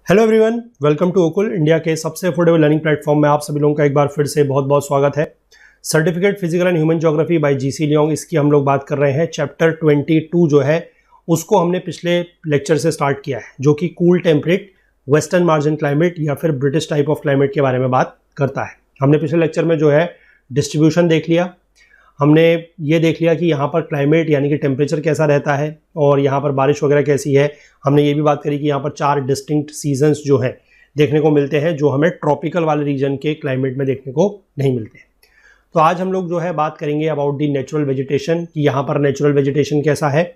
Hello everyone, welcome to ओकुल, India के सबसे अफोर्डेबल लर्निंग प्लेटफॉर्म में आप सभी लोगों का एक बार फिर से बहुत बहुत स्वागत है। Certificate physical and human geography bye GC Leong, इसकी हम लोग बात कर रहे हैं। चैप्टर 22 जो है उसको हमने पिछले लेक्चर से स्टार्ट किया है, जो कि cool temperate western margin climate या फिर ब्रिटिश टाइप ऑफ क्लाइमेट के बारे में बात करता है। हमने पिछले लेक्चर में जो है डिस्ट्रीब्यूशन देख लिया, हमने ये देख लिया कि यहाँ पर क्लाइमेट यानी कि टेम्परेचर कैसा रहता है और यहाँ पर बारिश वगैरह कैसी है। हमने ये भी बात करी कि यहाँ पर 4 डिस्टिंक्ट सीजन्स जो हैं देखने को मिलते हैं, जो हमें ट्रॉपिकल वाले रीजन के क्लाइमेट में देखने को नहीं मिलते हैं। तो आज हम लोग जो है बात करेंगे अबाउट दी नेचुरल वेजिटेशन, कि यहाँ पर नेचुरल वेजिटेशन कैसा है,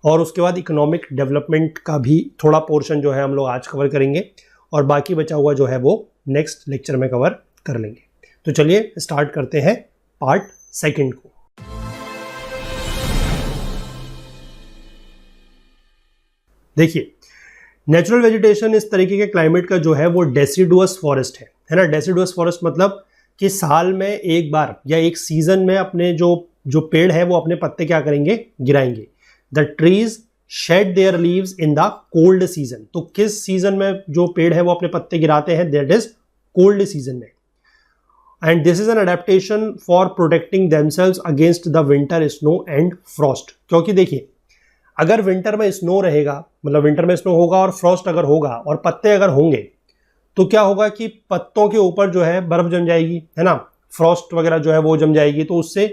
और उसके बाद इकोनॉमिक डेवलपमेंट का भी थोड़ा पोर्शन जो है हम लोग आज कवर करेंगे, और बाकी बचा हुआ जो है वो नेक्स्ट लेक्चर में कवर कर लेंगे। तो चलिए स्टार्ट करते हैं पार्ट सेकंड को। देखिए, नेचुरल वेजिटेशन इस तरीके के क्लाइमेट का जो है वो डेसिडुअस फॉरेस्ट है ना। डेसिडुअस फॉरेस्ट मतलब कि साल में एक बार या एक सीजन में अपने जो पेड़ है वो अपने पत्ते क्या करेंगे, गिराएंगे। The trees shed their leaves in the cold season. तो किस सीजन में जो पेड़ है वो अपने पत्ते गिराते हैं, दैट इज कोल्ड सीजन में। And this is an adaptation for protecting themselves against the winter snow and Frost. क्योंकि देखिए, अगर विंटर में स्नो रहेगा, मतलब विंटर में स्नो होगा और फ्रॉस्ट अगर होगा और पत्ते अगर होंगे, तो क्या होगा कि पत्तों के ऊपर जो है बर्फ जम जाएगी, है ना। फ्रॉस्ट वगैरह जो है वो जम जाएगी, तो उससे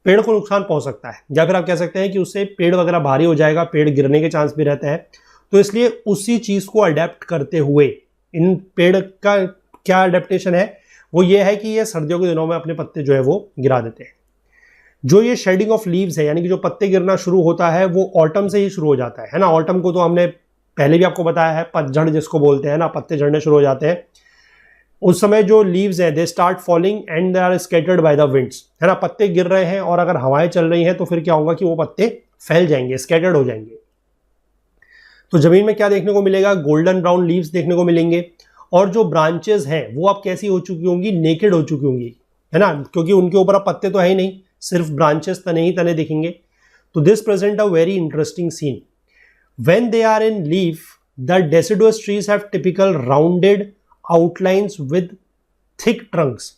पेड़ को नुकसान पहुंच सकता है, या फिर आप कह सकते हैं कि उससे पेड़ वगैरह भारी हो जाएगा, पेड़ गिरने के चांस भी रहते हैं। तो इसलिए उसी चीज को अडेप्ट करते हुए इन पेड़ का क्या अडेप्टेशन है, वो ये है कि ये सर्दियों के दिनों में अपने पत्ते जो है वो गिरा देते हैं। जो ये शेडिंग ऑफ लीव्स है, यानी कि जो पत्ते गिरना शुरू होता है, वो ऑटम से ही शुरू हो जाता है ना। ऑटम को तो हमने पहले भी आपको बताया है, पतझड़ जिसको बोलते हैं ना, पत्ते झड़ने शुरू हो जाते हैं। उस समय जो लीव्स हैं they start falling and they are scattered by the winds, है ना। पत्ते गिर रहे हैं और अगर हवाएं चल रही हैं तो फिर क्या होगा कि वो पत्ते फैल जाएंगे, स्कैटर्ड हो जाएंगे। तो जमीन में क्या देखने को मिलेगा, गोल्डन ब्राउन लीव्स देखने को मिलेंगे, और जो ब्रांचेस हैं वो अब कैसी हो चुकी होंगी, नेकेड हो चुकी होंगी, है ना, क्योंकि उनके ऊपर अब पत्ते तो है ही नहीं, सिर्फ ब्रांचेस तने ही तने दिखेंगे। तो this present a very interesting scene. When they are in leaf, the deciduous trees have typical rounded outlines with thick trunks.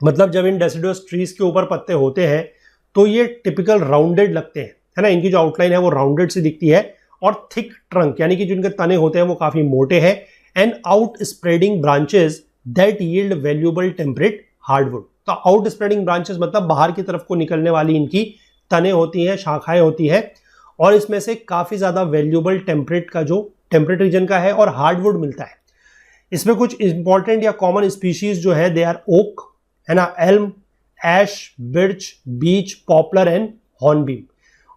मतलब जब इन डेसिडुअस ट्रीज के ऊपर पत्ते होते हैं तो ये टिपिकल राउंडेड लगते हैं, है ना। इनकी जो आउटलाइन है वो राउंडेड सी दिखती है, और थिक ट्रंक यानी कि जिनके तने होते हैं वो काफी मोटे हैं, and out spreading branches that yield valuable temperate hardwood. तो आउट स्प्रेडिंग ब्रांचेस मतलब बाहर की तरफ को निकलने वाली इनकी तने होती हैं, शाखाएं होती हैं, और इसमें से काफी ज्यादा वैल्यूएबल टेम्परेट का जो टेम्परेट रीजन का है और हार्डवुड मिलता है। इसमें कुछ इंपॉर्टेंट या कॉमन स्पीशीज जो है दे आर ओक, है ना, elm, ash, birch, beech, poplar and hornbeam.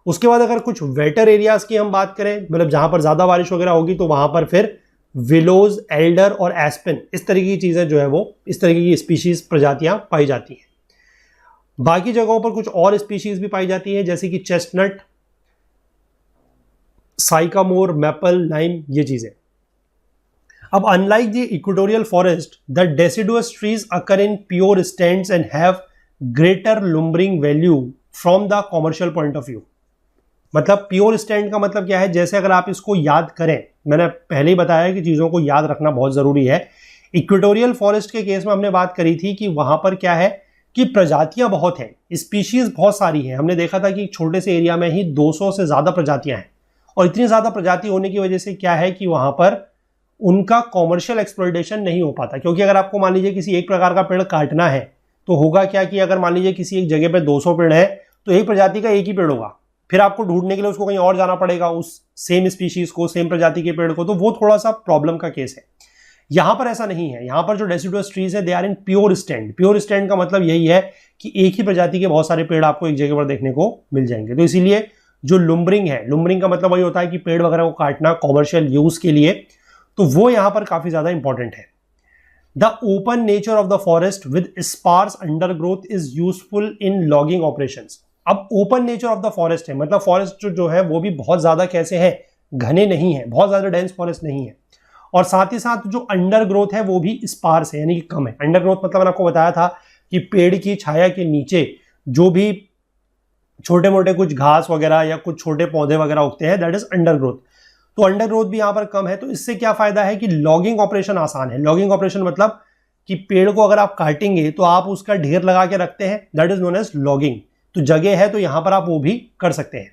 उसके बाद अगर कुछ वेटर एरियाज की हम बात करें, मतलब जहां पर ज्यादा बारिश वगैरह होगी, तो वहां पर फिर विलोज, एल्डर और एस्पेन, इस तरीके की चीजें जो है वो इस तरीके की स्पीशीज प्रजातियां पाई जाती हैं। बाकी जगहों पर कुछ और स्पीशीज भी पाई जाती है, जैसे कि चेस्टनट, साइकामोर, मैपल, लाइम, ये चीजें। अब unlike the equatorial forest, the deciduous trees occur in pure stands and have greater लुम्बरिंग value from the commercial point of view. मतलब प्योर स्टैंड का मतलब क्या है, जैसे अगर आप इसको याद करें, मैंने पहले ही बताया कि चीज़ों को याद रखना बहुत ज़रूरी है। इक्वेटोरियल फॉरेस्ट के केस में हमने बात करी थी कि वहाँ पर क्या है कि प्रजातियां बहुत हैं, स्पीशीज बहुत सारी हैं। हमने देखा था कि छोटे से एरिया में ही 200 से ज़्यादा प्रजातियां हैं, और इतनी ज़्यादा प्रजाति होने की वजह से क्या है कि वहाँ पर उनका कॉमर्शियल एक्सप्लॉयटेशन नहीं हो पाता। क्योंकि अगर आपको मान लीजिए किसी एक प्रकार का पेड़ काटना है, तो होगा क्या कि अगर मान लीजिए किसी एक जगह पर 200 पेड़ है, तो एक प्रजाति का एक ही पेड़ होगा, फिर आपको ढूंढने के लिए उसको कहीं और जाना पड़ेगा, उस सेम स्पीशीज को, सेम प्रजाति के पेड़ को। तो वो थोड़ा सा प्रॉब्लम का केस है। यहां पर ऐसा नहीं है। यहां पर जो डेसिडुअस ट्रीज है they are in pure stand. Pure stand का मतलब यही है कि एक ही प्रजाति के बहुत सारे पेड़ आपको एक जगह पर देखने को मिल जाएंगे। तो इसीलिए जो लुम्बरिंग है, लुम्बरिंग का मतलब वही होता है कि पेड़ वगैरह को काटना कॉमर्शियल यूज के लिए, तो वो यहां पर काफी ज्यादा इंपॉर्टेंट है। The open nature of the forest with sparse undergrowth is useful in logging operations. अब open nature of the forest है, मतलब फॉरेस्ट जो है वो भी बहुत ज्यादा कैसे है, घने नहीं है, बहुत ज्यादा डेंस फॉरेस्ट नहीं है, और साथ ही साथ जो अंडर ग्रोथ है वो भी स्पार्स है, यानी कि कम है। अंडर ग्रोथ मतलब मैंने आपको बताया था कि पेड़ की छाया के नीचे जो भी छोटे मोटे कुछ घास वगैरह या कुछ छोटे पौधे वगैरह उगते हैं, दैट इज अंडर ग्रोथ। तो अंडर ग्रोथ भी यहाँ पर कम है। तो इससे क्या फायदा है कि लॉगिंग ऑपरेशन आसान है। लॉगिंग ऑपरेशन मतलब कि पेड़ को अगर आप काटेंगे तो आप उसका ढेर लगा के रखते हैं, that is known as logging. तो जगह है तो यहां पर आप वो भी कर सकते हैं।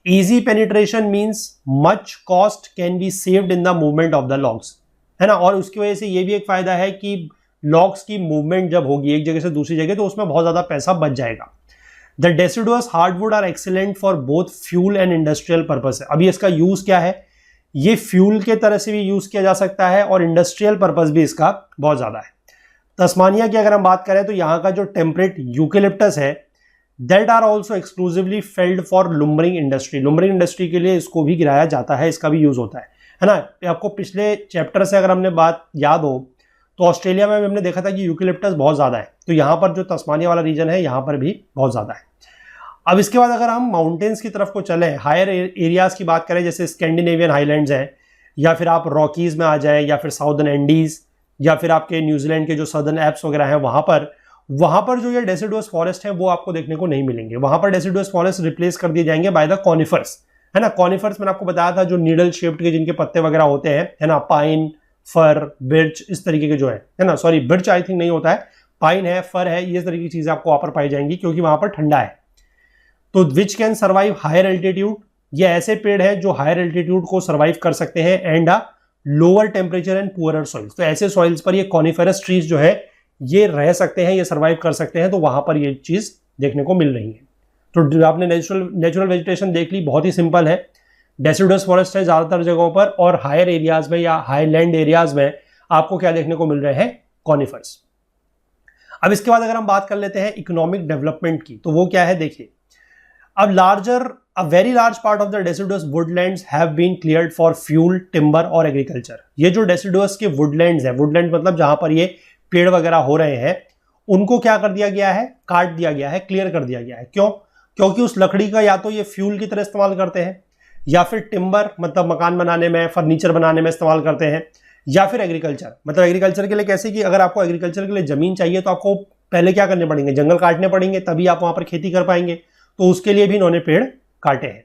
Easy penetration means much cost can be saved in the movement of the logs, है ना। और उसकी वजह से ये भी एक फायदा है कि लॉग्स की मूवमेंट जब होगी एक जगह से दूसरी जगह तो उसमें बहुत ज्यादा पैसा बच जाएगा। The deciduous hardwood are excellent for both fuel and industrial purpose है। अभी इसका यूज क्या है, ये फ्यूल के तरह से भी यूज किया जा सकता है और इंडस्ट्रियल पर्पस भी इसका बहुत ज्यादा है। तस्मानिया की अगर हम बात करें तो यहाँ का जो टेम्परेट यूकेलिप्टस है that are also exclusively felled for lumbering industry. Lumbering industry के लिए इसको भी गिराया जाता है, इसका भी यूज होता है ना। आपको पिछले चैप्टर से अगर हमने बात याद हो तो ऑस्ट्रेलिया में भी हमने देखा था कि यूकेलिप्टस बहुत ज्यादा है, तो यहाँ पर जो तस्मानिया वाला रीजन है यहाँ पर भी बहुत ज्यादा है। अब इसके बाद अगर हम माउंटेन्स की तरफ को चलें, हायर एरियाज की बात करें, जैसे स्कैंडिनेवियन हाईलैंड्स हैं, या फिर आप रॉकीज में आ जाएं, या फिर साउदर्न एंडीज, या फिर आपके न्यूजीलैंड के जो सदर्न एप्स वगैरह हैं वहां पर जो ये डेसिडुअस फॉरेस्ट है वो आपको देखने को नहीं मिलेंगे। वहां पर डेसिडुअस फॉरेस्ट रिप्लेस कर दिए जाएंगे बाय द कॉनिफर्स, है ना। कॉनिफर्स मैंने आपको बताया था जो नीडल शेप्ड के जिनके पत्ते वगैरह होते हैं, है ना। पाइन, फर, बिर्च, इस तरीके के जो है ना, सॉरी बिर्च आई थिंक नहीं होता है, पाइन है, फर है, ये तरीके की चीजें आपको वहां पर पाई जाएंगी क्योंकि वहां पर ठंडा है। तो which can survive higher altitude, ये ऐसे पेड़ हैं जो हायर एल्टीट्यूड को सर्वाइव कर सकते हैं and lower temperature and poorer soils. तो ऐसे सॉइल्स पर ये कॉनिफेरस ट्रीज जो है ये रह सकते हैं, ये सर्वाइव कर सकते हैं, तो वहां पर ये चीज देखने को मिल रही है। तो आपने नेचुरल वेजिटेशन देख ली, बहुत ही सिंपल है। डेसिडुअस फॉरेस्ट है ज्यादातर जगहों पर, और हायर एरियाज में या हाईलैंड एरियाज में आपको क्या देखने को मिल रहे हैं, कॉनिफर्स। अब इसके बाद अगर हम बात कर लेते हैं इकोनॉमिक डेवलपमेंट की, तो वो क्या है देखिए। अब a very large part of the deciduous woodlands have been cleared for fuel, timber और agriculture। ये जो deciduous के woodlands है, woodland मतलब जहां पर ये पेड़ वगैरह हो रहे हैं, उनको क्या कर दिया गया है, काट दिया गया है, क्लियर कर दिया गया है। क्यों? क्योंकि उस लकड़ी का या तो ये फ्यूल की तरह इस्तेमाल करते हैं, या फिर टिम्बर मतलब मकान बनाने में, फर्नीचर बनाने में इस्तेमाल करते हैं, या फिर एग्रीकल्चर मतलब एग्रीकल्चर के लिए कैसे कि अगर आपको एग्रीकल्चर के लिए जमीन चाहिए तो आपको पहले क्या करने पड़ेंगे, जंगल काटने पड़ेंगे, तभी आप वहां पर खेती कर पाएंगे। तो उसके लिए भी इन्होंने पेड़ काटे हैं।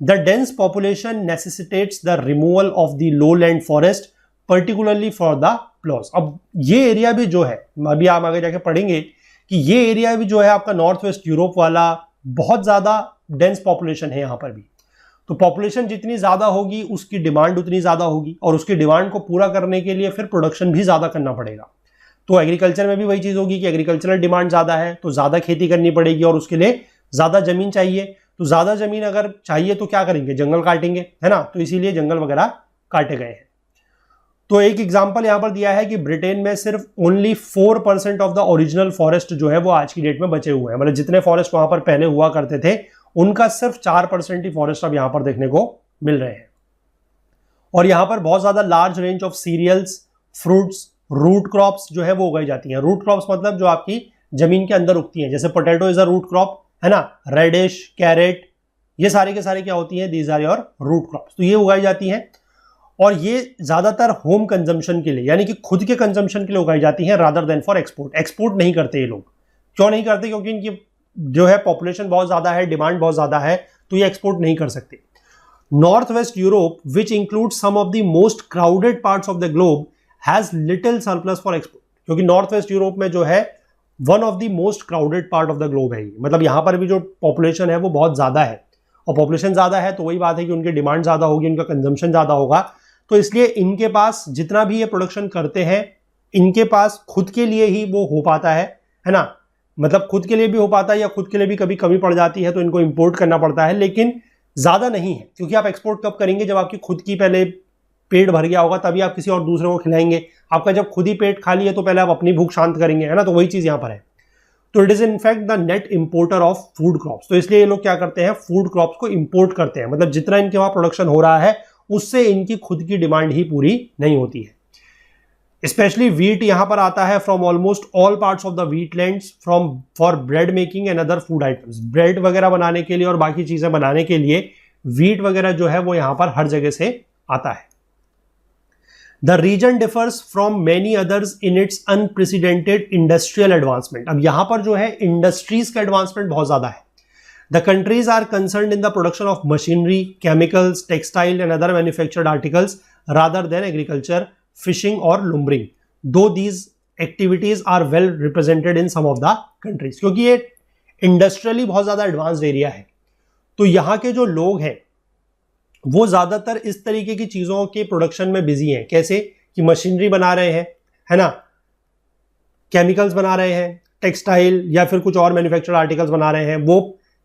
The dense population necessitates the removal of the low land forest particularly for the plots. अब ये एरिया भी जो है, अभी आप आगे जाके पढ़ेंगे कि ये एरिया भी जो है आपका नॉर्थ वेस्ट यूरोप वाला बहुत ज्यादा डेंस पॉपुलेशन है यहाँ पर भी। तो पॉपुलेशन जितनी ज्यादा होगी उसकी डिमांड उतनी ज्यादा होगी, और उसकी डिमांड को पूरा करने के लिए फिर प्रोडक्शन भी ज्यादा करना पड़ेगा। तो एग्रीकल्चर में भी वही चीज होगी कि एग्रीकल्चरल डिमांड ज्यादा है तो ज्यादा खेती करनी पड़ेगी, और उसके लिए ज्यादा जमीन चाहिए। तो ज्यादा जमीन अगर चाहिए तो क्या करेंगे, जंगल काटेंगे, है ना। तो इसीलिए जंगल वगैरह काटे गए हैं। तो एक एग्जांपल यहां पर दिया है कि ब्रिटेन में सिर्फ only 4% of the original forest जो है वो आज की डेट में बचे हुए हैं। मतलब जितने फॉरेस्ट वहां पर पहले हुआ करते थे उनका सिर्फ 4% ही फॉरेस्ट अब यहां पर देखने को मिल रहे हैं। और यहां पर बहुत ज्यादा large range of cereals, fruits, root crops जो है वो उगाई जाती हैं। रूट क्रॉप्स मतलब जो आपकी जमीन के अंदर उगती हैं, जैसे potato is a root crop, है ना। रेडिश, कैरेट, ये सारे के सारे क्या होती हैं, these are your root crops. तो ये उगाई जाती हैं, और ये ज्यादातर होम कंजम्पशन के लिए यानी कि खुद के कंजम्पशन के लिए उगाई जाती हैं rather than for export. Export नहीं करते ये लोग। क्यों नहीं करते? क्योंकि इनकी जो है पॉपुलेशन बहुत ज्यादा है, डिमांड बहुत ज्यादा है, तो ये एक्सपोर्ट नहीं कर सकते। North west Europe which include some of the most crowded parts of the globe has little surplus for export. क्योंकि नॉर्थ वेस्ट यूरोप में जो है one of the most crowded part of the globe है। मतलब यहां पर भी जो पॉपुलेशन है वो बहुत ज्यादा है, और पॉपुलेशन ज्यादा है तो वही बात है कि उनकी डिमांड ज्यादा होगी, उनका कंजम्पशन ज्यादा होगा। तो इसलिए इनके पास जितना भी ये प्रोडक्शन करते हैं, इनके पास खुद के लिए ही वो हो पाता है ना। मतलब खुद के लिए भी हो पाता है, या खुद के लिए भी कभी कमी पड़ जाती है तो इनको इंपोर्ट करना पड़ता है, लेकिन ज्यादा नहीं है। क्योंकि आप एक्सपोर्ट कब करेंगे, जब आपकी खुद की पहले पेट भर गया होगा, तभी आप किसी और दूसरे को खिलाएंगे। आपका जब खुद ही पेट खाली है तो पहले आप अपनी भूख शांत करेंगे, है ना। तो वही चीज यहां पर है। तो it is in fact the net importer of food crops. तो इसलिए ये लोग क्या करते हैं, फूड क्रॉप्स को इंपोर्ट करते हैं। मतलब जितना इनके वहां प्रोडक्शन हो रहा है उससे इनकी खुद की डिमांड ही पूरी नहीं होती है। स्पेशली वीट यहां पर आता है from almost all parts of the wheat lands from for bread making and other food items. Bread वगैरह बनाने के लिए और बाकी चीजें बनाने के लिए वीट वगैरह जो है वो यहां पर हर जगह से आता है। The region differs from many others in its unprecedented industrial advancement. अब यहां पर जो है इंडस्ट्रीज का एडवांसमेंट बहुत ज्यादा है। The countries are concerned in the production of machinery, chemicals, textile and other manufactured articles rather than agriculture, fishing or lumbering. Though these activities are well represented in some of the countries. क्योंकि ये industrially बहुत ज़्यादा advanced area है, तो यहाँ के जो लोग हैं वो ज़्यादातर इस तरीके की चीज़ों के प्रोडक्शन में बिजी हैं. कैसे कि मशीनरी बना रहे हैं, है ना, केमिकल्स बना रहे हैं, टेक्सटाइल या फिर कुछ और मैन्युफैक्चर्ड आर्टिकल्स बना रहे हैं. वो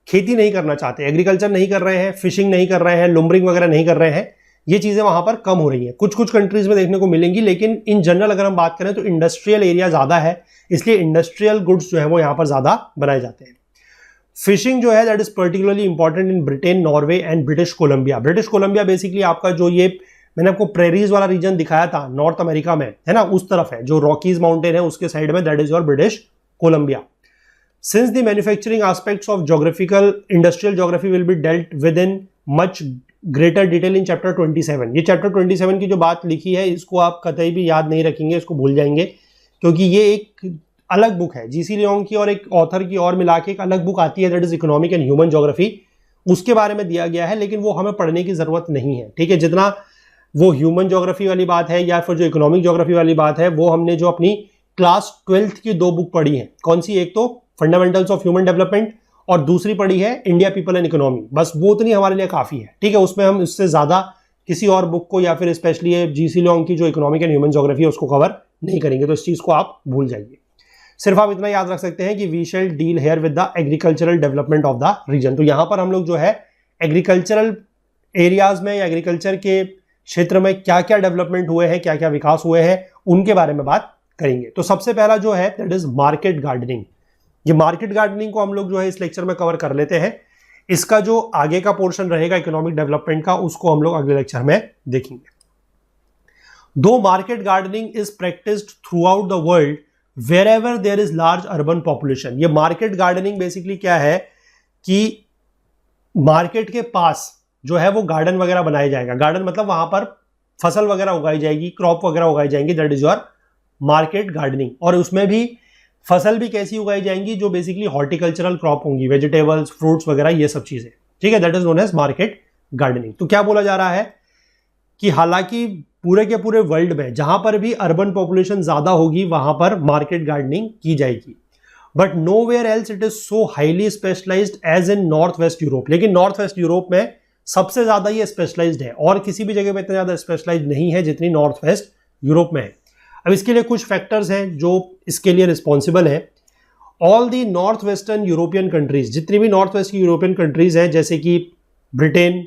खेती नहीं करना चाहते, एग्रीकल्चर नहीं कर रहे हैं, फिशिंग नहीं कर रहे हैं, लुम्बरिंग वगैरह नहीं कर रहे हैं. ये चीज़ें वहाँ पर कम हो रही हैं. कुछ कुछ कंट्रीज में देखने को मिलेंगी, लेकिन इन जनरल अगर हम बात करें तो इंडस्ट्रियल एरिया ज़्यादा है, इसलिए इंडस्ट्रियल गुड्स जो है वो यहाँ पर ज़्यादा बनाए जाते हैं. फिशिंग जो है that is particularly important in Britain, Norway and British Columbia. British Columbia basically आपका जो ये मैंने आपको प्रेरीज वाला रीजन दिखाया था नॉर्थ अमेरिका में, है ना, उस तरफ है, जो रॉकीज माउंटेन है उसके साइड में, that is your British Columbia. Since the manufacturing aspects of geographical industrial geography will be dealt with in much greater detail in chapter 27. ये chapter 27 की जो बात लिखी है इसको आप कतई भी याद नहीं रखेंगे, इसको भूल जाएंगे, क्योंकि ये एक अलग बुक है. जीसी लियोंग की और एक ऑथर की और मिला के एक अलग बुक आती है, that is economic and human geography. उसके बारे में दिया गया है, लेकिन वो हमें पढ़ने की जरूरत नहीं है. ठीक है, जितना वो ह्यूमन ज्योग्राफी वाली बात है या फिर जो इकोनॉमिक ज्योग्राफी वाली बात है वो हमने जो अपनी क्लास 12th की दो बुक पढ़ी है. कौन सी? एक तो फंडामेंटल्स ऑफ ह्यूमन डेवलपमेंट और दूसरी पढ़ी है इंडिया पीपल एंड इकोनॉमी. बस वो उतनी हमारे लिए काफी है. ठीक है, उसमें हम इससे ज्यादा किसी और बुक को या फिर स्पेशली जीसी लियोंग की जो इकोनॉमिक एंड ह्यूमन ज्योग्राफी है उसको कवर नहीं करेंगे, तो इस चीज को आप भूल जाइए. सिर्फ आप इतना याद रख सकते हैं कि we shall deal here with the agricultural development of the region. तो यहां पर हम लोग जो है एग्रीकल्चरल एरियाज में या एग्रीकल्चर के क्षेत्र में क्या क्या डेवलपमेंट हुए हैं, क्या क्या विकास हुए हैं, उनके बारे में बात करेंगे. तो सबसे पहला जो है दैट इज मार्केट गार्डनिंग. ये मार्केट गार्डनिंग को हम लोग जो है इस लेक्चर में कवर कर लेते हैं. इसका जो आगे का पोर्शन रहेगा इकोनॉमिक डेवलपमेंट का, उसको हम लोग अगले लेक्चर में देखेंगे. दो market gardening is practised throughout the world wherever there is large urban population. ये मार्केट गार्डनिंग बेसिकली क्या है कि मार्केट के पास जो है वो गार्डन वगैरह बनाया जाएगा. गार्डन मतलब वहां पर फसल वगैरह उगाई जाएगी, क्रॉप वगैरह उगाई जाएंगी, that is your market gardening. और उसमें भी फसल भी कैसी उगाई जाएंगी, जो बेसिकली हॉर्टिकल्चरल क्रॉप होंगी, वेजिटेबल्स, फ्रूट्स वगैरह, ये सब चीजें. ठीक है, that is known as market gardening. तो क्या बोला जा रहा है कि हालांकि पूरे के पूरे वर्ल्ड में जहां पर भी अर्बन पॉपुलेशन ज्यादा होगी वहां पर मार्केट गार्डनिंग की जाएगी, but nowhere else it is so highly specialised as in north west Europe. लेकिन नॉर्थ वेस्ट यूरोप में सबसे ज्यादा ये स्पेशलाइज्ड है और किसी भी जगह में इतना ज्यादा स्पेशलाइज्ड नहीं है जितनी नॉर्थ वेस्ट यूरोप में है. अब इसके लिए कुछ फैक्टर्स हैं जो इसके लिए रिस्पॉन्सिबल है. All the north western European countries, जितनी भी नॉर्थ वेस्ट की यूरोपियन कंट्रीज हैं जैसे कि Britain,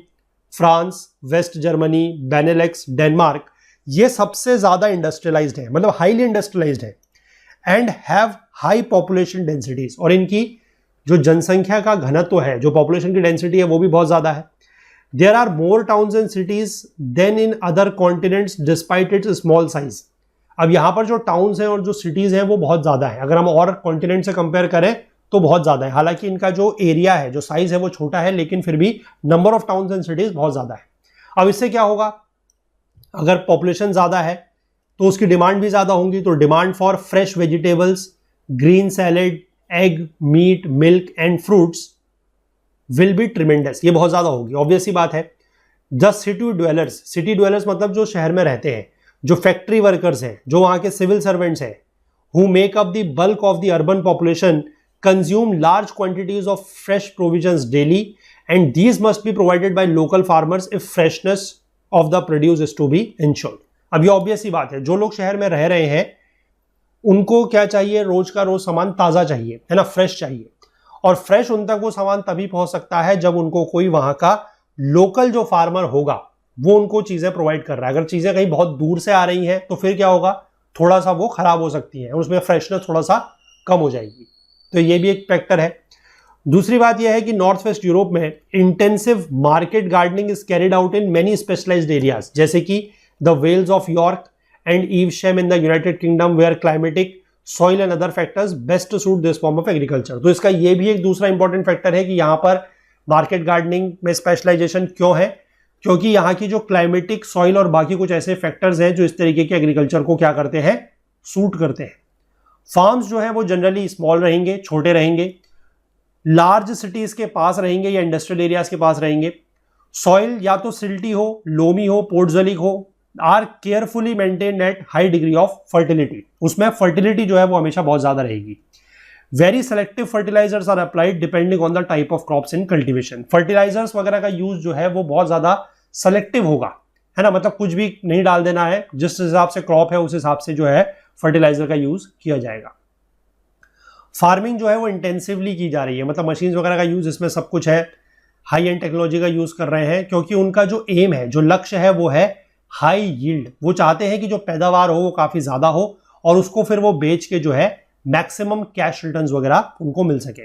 France, West Germany, Benelux, Denmark, ये सबसे ज्यादा इंडस्ट्रियलाइज्ड है, मतलब हाईली इंडस्ट्रियलाइज्ड है and have high population densities. और इनकी जो जनसंख्या का घनत्व है, जो पॉपुलेशन की डेंसिटी है वो भी बहुत ज्यादा है. There are more towns and cities than in other continents despite its small size. अब यहां पर जो टाउन्स हैं और जो सिटीज हैं वो बहुत ज्यादा है, अगर हम और कॉन्टिनेंट से कंपेयर करें तो बहुत ज्यादा है. हालांकि इनका जो एरिया है, जो साइज है वो छोटा है, लेकिन फिर भी number of towns and cities बहुत ज्यादा है. अब इससे क्या होगा, अगर पॉपुलेशन ज्यादा है तो उसकी डिमांड भी ज्यादा होंगी. तो demand for fresh vegetables, green salad, egg, meat, milk and fruits will be tremendous. ये बहुत ज्यादा होगी, ऑब्वियस सी बात है. द सिटी ड्वेलर्स मतलब जो शहर में रहते हैं, जो फैक्ट्री वर्कर्स हैं, जो वहां के सिविल सर्वेंट्स हैं, who make up the bulk of the urban population, consume large quantities of fresh provisions daily and these must be provided by local farmers if freshness of the produce is to be ensured. अब ये obvious सी बात है, जो लोग शहर में रह रहे हैं उनको क्या चाहिए, रोज का रोज सामान ताजा चाहिए, है ना, फ्रेश चाहिए. और फ्रेश उन तक वो सामान तभी पहुंच सकता है जब उनको कोई वहां का लोकल जो फार्मर होगा वो उनको चीजें प्रोवाइड कर रहा है. अगर चीजें कहीं बहुत दूर से आ रही हैं तो फिर क्या होगा, थोड़ा सा वो खराब हो सकती है, उसमें फ्रेशनेस थोड़ा सा कम हो जाएगी. तो ये भी एक फैक्टर है. दूसरी बात यह है कि नॉर्थ वेस्ट यूरोप में intensive market gardening is carried out in many specialised areas, जैसे कि the vales of York and Evesham in the United Kingdom, where climatic, soil and other factors best suit this form of agriculture. तो इसका ये भी एक दूसरा important factor है कि यहाँ पर मार्केट गार्डनिंग में स्पेशलाइजेशन क्यों है, क्योंकि यहाँ की जो क्लाइमेटिक, सॉइल और बाकी कुछ ऐसे फैक्टर्स हैं जो इस तरीके के एग्रीकल्चर को क्या करते हैं, सूट करते हैं. फार्म्स जो है वो जनरली स्मॉल रहेंगे, छोटे रहेंगे, लार्ज सिटीज के पास रहेंगे या इंडस्ट्रियल एरियाज के पास रहेंगे, सॉइल या तो सिल्टी हो, लोमी हो, पोर्टजलिक हो, or carefully maintained at high degree of fertility, उसमें फर्टिलिटी जो है वो हमेशा बहुत ज्यादा रहेगी। Very selective fertilisers are applied depending on the type of crops in cultivation, fertilisers वगैरह का यूज जो है वो बहुत ज्यादा सेलेक्टिव होगा, है ना, मतलब कुछ भी नहीं डाल देना है, जिस हिसाब से क्रॉप है उस हिसाब से जो है फर्टिलाइजर का यूज किया जाएगा। फार्मिंग जो है वो इंटेंसिवली की जा रही है, मतलब मशीन्स वगैरह का यूज इसमें सब कुछ है, हाई एंड टेक्नोलॉजी का यूज कर रहे हैं, क्योंकि उनका जो एम है, जो लक्ष्य है वो है हाई यील्ड। वो चाहते हैं कि जो पैदावार हो वो काफी ज्यादा हो और उसको फिर वो बेच के जो है मैक्सिमम कैश रिटर्न्स वगैरह उनको मिल सके।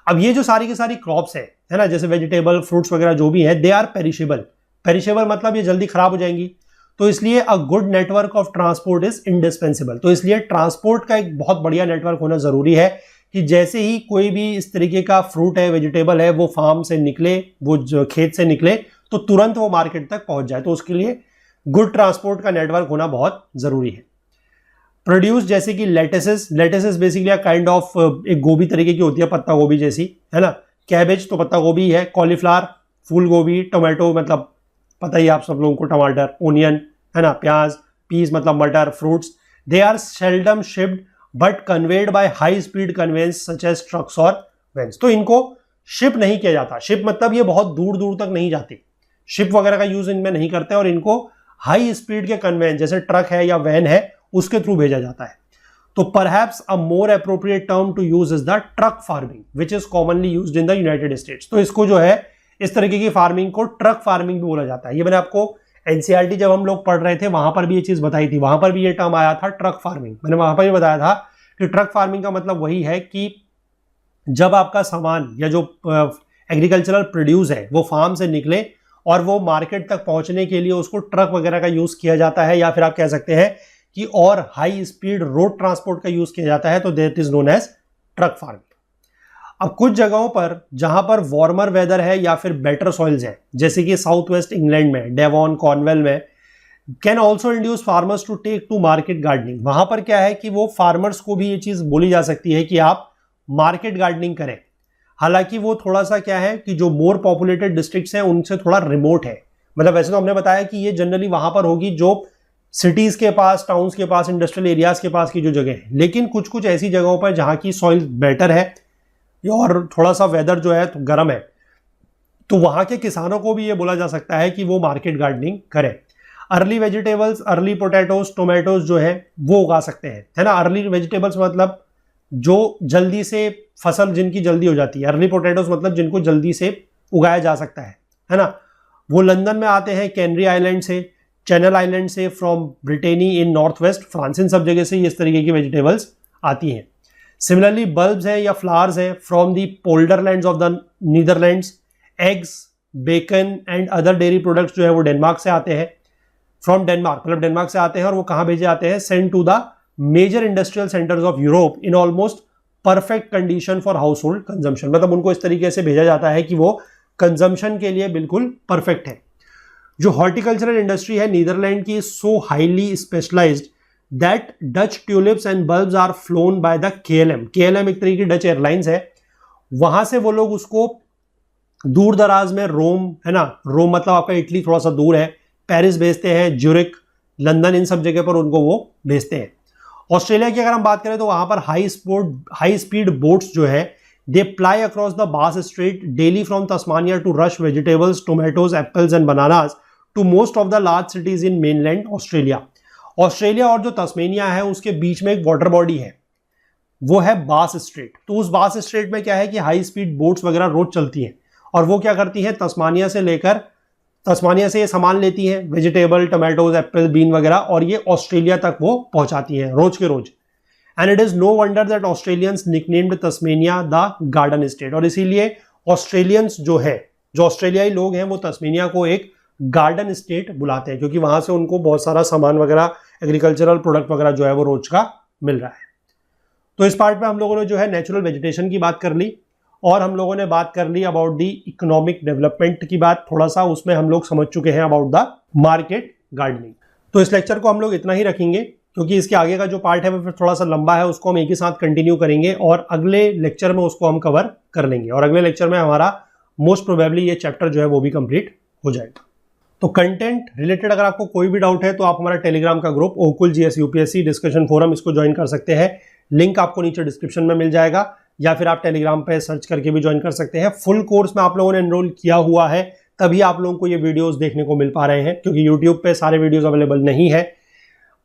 अब ये जो सारी की सारी क्रॉप्स है ना, जैसे वेजिटेबल, फ्रूट्स वगैरह जो भी है, दे आर पेरिशेबल। पेरिशेबल मतलब ये जल्दी खराब हो जाएंगी, तो इसलिए a good network of transport is indispensable. तो इसलिए ट्रांसपोर्ट का एक बहुत बढ़िया नेटवर्क होना जरूरी है कि जैसे ही कोई भी इस तरीके का फ्रूट है, वेजिटेबल है, वो फार्म से निकले, वो खेत से निकले, तो तुरंत वो मार्केट तक पहुंच जाए। तो उसके लिए गुड ट्रांसपोर्ट का नेटवर्क होना बहुत जरूरी है। प्रोड्यूस जैसे कि लेटेसेस बेसिकली काइंड ऑफ एक गोभी तरीके की होती है, पत्ता गोभी जैसी, है ना। कैबेज तो पत्ता गोभी है, कॉलीफ्लावर फूल गोभी, टोमेटो मतलब पता ही आप सब लोगों को, टमाटर, ओनियन, है ना, प्याज, पीस मतलब मटर, fruits. They are seldom shipped but conveyed by high speed conveyance such as trucks और वैन्स। तो इनको शिप नहीं किया जाता, शिप मतलब ये बहुत दूर दूर तक नहीं जाती, शिप वगैरह का यूज इनमें नहीं करते, और इनको हाई स्पीड के कन्वेंस जैसे ट्रक है या वैन है उसके थ्रू भेजा जाता है। तो perhaps a more appropriate term to use is the truck farming which is commonly used in the United States. तो इसको जो है इस तरीके की फार्मिंग को ट्रक फार्मिंग भी बोला जाता है। ये मैंने आपको एनसीईआरटी जब हम लोग पढ़ रहे थे वहां पर भी ये चीज बताई थी, वहां पर भी ये टर्म आया था ट्रक फार्मिंग। मैंने वहां पर भी बताया था कि ट्रक फार्मिंग का मतलब वही है कि जब आपका सामान या जो एग्रीकल्चरल प्रोड्यूस है वो फार्म से निकले और वो मार्केट तक पहुंचने के लिए उसको ट्रक वगैरह का यूज किया जाता है, या फिर आप कह सकते हैं कि और हाई स्पीड रोड ट्रांसपोर्ट का यूज किया जाता है, तो that is known as truck farming. अब कुछ जगहों पर जहां पर वार्मर वेदर है या फिर बेटर सॉइल्स है, जैसे कि साउथ वेस्ट इंग्लैंड में, डेवॉन, कॉर्नवेल में, can also induce farmers to take to market gardening. वहां पर क्या है कि वो फार्मर्स को भी ये चीज बोली जा सकती है कि आप मार्केट गार्डनिंग करें। हालांकि वो थोड़ा सा क्या है कि जो मोर पॉपुलेटेड डिस्ट्रिक्ट्स हैं उनसे थोड़ा रिमोट है। मतलब वैसे तो हमने बताया कि ये जनरली वहां पर होगी जो सिटीज के पास, टाउन्स के पास, इंडस्ट्रियल एरियाज के पास की जो जगह है, लेकिन कुछ कुछ ऐसी जगहों पर जहां की सॉइल बेटर है और थोड़ा सा वेदर जो है तो गर्म है, तो वहां के किसानों को भी ये बोला जा सकता है कि वो मार्केट गार्डनिंग करें। Early vegetables, early potatoes, tomatoes जो है वो उगा सकते हैं, है ना। अर्ली वेजिटेबल्स मतलब जो जल्दी से फसल जिनकी जल्दी हो जाती है, अर्ली पोटैटोज मतलब जिनको जल्दी से उगाया जा सकता है ना। वो लंदन में आते हैं कैनरी आइलैंड से, चैनल आइलैंड से, from Brittany in north west France, इन सब जगह से इस तरीके की वेजिटेबल्स आती हैं। सिमिलरली बल्ब्स हैं या फ्लावर्स हैं from the polderlands of the Netherlands. Eggs, bacon and other dairy products जो है वो डेनमार्क से आते हैं, फ्रॉम डेनमार्क, मतलब डेनमार्क से आते हैं, और वो कहाँ भेजे जाते हैं, send to the major industrial centres of Europe in almost perfect condition for household consumption. मतलब उनको इस तरीके से भेजा जाता है कि वो कंजम्पशन के लिए बिल्कुल परफेक्ट है। जो हॉर्टिकल्चरल इंडस्ट्री है नीदरलैंड की, so highly specialised that Dutch tulips and bulbs are flown by the KLM। KLM एक तरीके की डच एयरलाइंस है, वहां से वो लोग उसको दूर दराज में रोम, है ना, रोम मतलब आपका इटली थोड़ा सा दूर है, पेरिस भेजते हैं, ज्यूरिक, लंदन, इन सब जगह पर उनको वो भेजते हैं। ऑस्ट्रेलिया की अगर हम बात करें तो वहां पर हाई स्पीड बोट्स जो है they ply across the Bass Strait daily from Tasmania to rush vegetables, tomatoes, apples and bananas to most of the large cities in mainland Australia. Australia और जो तस्मेनिया है उसके बीच में एक वाटर बॉडी है, वो है बास स्ट्रेट। तो उस बास स्ट्रेट में क्या है कि हाई स्पीड बोट्स वगैरह रोज चलती हैं, और वो क्या करती हैं, तस्मानिया से ये सामान लेती हैं, वेजिटेबल, टमाटोज, एप्पल, बीन वगैरह, और ये ऑस्ट्रेलिया तक वो पहुंचाती हैं रोज के रोज। And it is no wonder that Australians nicknamed Tasmania the garden state. और इसीलिए ऑस्ट्रेलियंस जो ऑस्ट्रेलियाई लोग हैं वो तस्मेनिया को एक गार्डन स्टेट बुलाते हैं, क्योंकि वहां से उनको बहुत सारा सामान वगैरह, एग्रीकल्चरल प्रोडक्ट वगैरह जो है वो रोज का मिल रहा है। तो इस पार्ट में हम लोगों ने जो है नेचुरल वेजिटेशन की बात कर ली, और हम लोगों ने बात कर ली अबाउट दी इकोनॉमिक डेवलपमेंट की बात, थोड़ा सा उसमें हम लोग समझ चुके हैं अबाउट द मार्केट गार्डनिंग। तो इस लेक्चर को हम लोग इतना ही रखेंगे, क्योंकि इसके आगे का जो पार्ट है वो फिर थोड़ा सा लंबा है, उसको हम एक ही साथ कंटिन्यू करेंगे और अगले लेक्चर में उसको हम कवर कर लेंगे और अगले लेक्चर में हमारा मोस्ट प्रोबेबली ये चैप्टर जो है वो भी कंप्लीट हो जाएगा। तो कंटेंट रिलेटेड अगर आपको कोई भी डाउट है तो आप हमारा टेलीग्राम का group Okul GS UPSC discussion forum इसको ज्वाइन कर सकते हैं। लिंक आपको नीचे डिस्क्रिप्शन में मिल जाएगा या फिर आप टेलीग्राम पे सर्च करके भी ज्वाइन कर सकते हैं। फुल कोर्स में आप लोगों ने एनरोल किया हुआ है तभी आप लोगों को ये वीडियोस देखने को मिल पा रहे हैं, क्योंकि यूट्यूब पे सारे वीडियोस अवेलेबल नहीं है।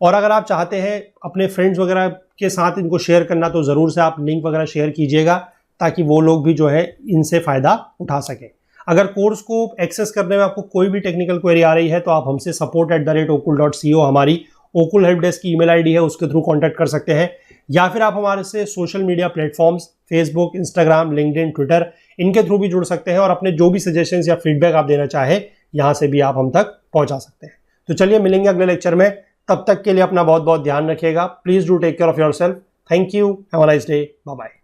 और अगर आप चाहते हैं अपने फ्रेंड्स वगैरह के साथ इनको शेयर करना तो ज़रूर से आप लिंक वगैरह शेयर कीजिएगा ताकि वो लोग भी जो है इनसे फ़ायदा उठा सकें। अगर कोर्स को एक्सेस करने में आपको कोई भी टेक्निकल क्वेरी आ रही है तो आप हमसे support@okul.co हमारी ओकुल हेल्प डेस्क की ईमेल आईडी है, उसके थ्रू कांटेक्ट कर सकते हैं, या फिर आप हमारे से social media platforms Facebook, Instagram, LinkedIn, Twitter इनके थ्रू भी जुड़ सकते हैं और अपने जो भी सजेशंस या फीडबैक आप देना चाहे यहाँ से भी आप हम तक पहुँचा सकते हैं। तो चलिए मिलेंगे अगले लेक्चर में, तब तक के लिए अपना बहुत बहुत ध्यान रखिएगा। Please do take care of yourself. Thank you, have a nice day, bye bye.